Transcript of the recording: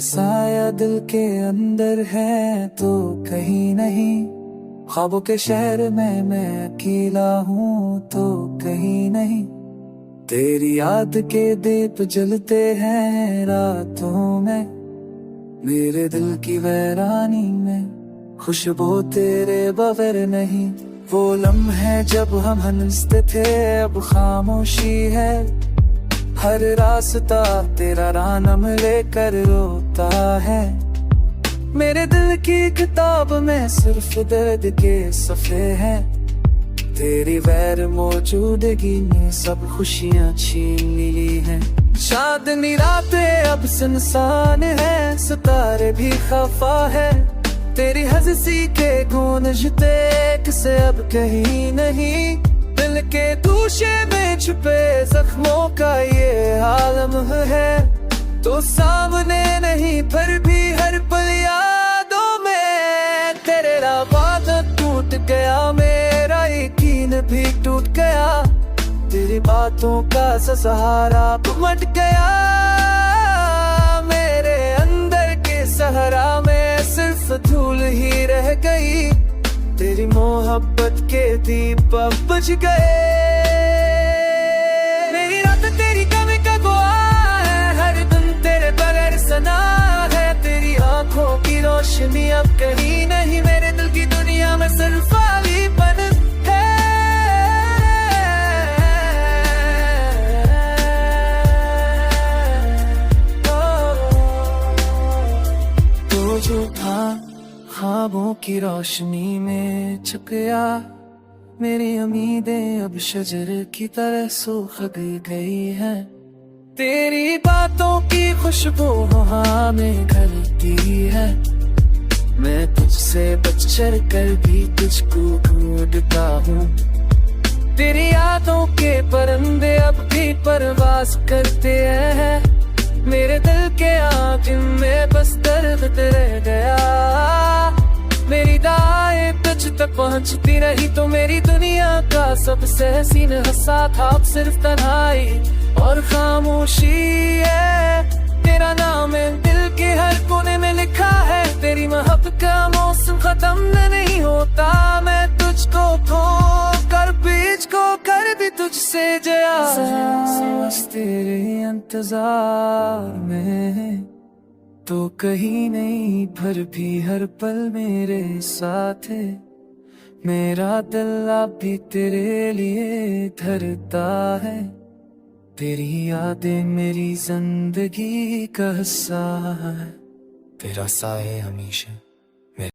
साया दिल के अंदर है तो कहीं नहीं, ख्वाबों के शहर में मैं अकेला हूँ तो कहीं नहीं। तेरी याद के दीप जलते हैं रातों में, मेरे दिल की वैरानी में खुशबू तेरे बगैर नहीं। वो लम्हे जब हम हंसते थे अब खामोशी है, हर रास्ता तेरा रानम लेकर रोता है। मेरे दिल की किताब में सिर्फ दर्द के सफ़े हैं, तेरी गैर मौजूदगी में सब खुशियाँ छीन ली हैं। चांदनी रातें अब सुनसान है, सितारे भी खफा है, तेरी हंसी के गूंजते किसे अब कहीं नहीं। दिल के दूशे में छुपे जख्मों का ये आलम है, तो सामने नहीं फिर भी हर पल यादों में। तेरे वादा टूट गया, मेरा यकीन भी टूट गया, तेरी बातों का सहारा उमट गया। मेरे अंदर के सहरा में सिर्फ धूल ही रह गई, तेरी मोहब्बत के दीप अब बुझ गए। मेरी रात तेरी कमी का गवाह है, हर दिन तेरे बगैर सना है, तेरी आंखों की रोशनी अब कहीं नहीं, मेरे दिल की दुनिया में सिर्फ खालीपन है। तो जो था ख्वाबों की रोशनी में छुप गया, मेरी उम्मीदें अब शजर की तरह सूख गई है। तेरी बातों की खुशबू हवा में घलती है, मैं तुझसे बचकर कर भी तुझको ढूंढता हूँ। तेरी यादों के परिंदे अब भी परवास करते हैं, मेरे दिल के आँखों में बस दर्द रह गया। मेरी दाएं तुझ तक पहुंचती रही तो मेरी दुनिया का सबसे हसीन हिस्सा था अब सिर्फ तन्हाई और खामोशी है। तेरा नाम है दिल के हर कोने में लिखा है, तेरी मोहब्बत का मौसम खत्म नहीं होता। मैं तुझको खो कर बीच को कर भी तुझसे जया, तेरे इंतजार में तो कहीं नहीं फिर भी हर पल मेरे साथ है। मेरा दिल अब भी तेरे लिए धड़कता है, तेरी यादें मेरी जिंदगी का हिस्सा है, तेरा साए हमेशा।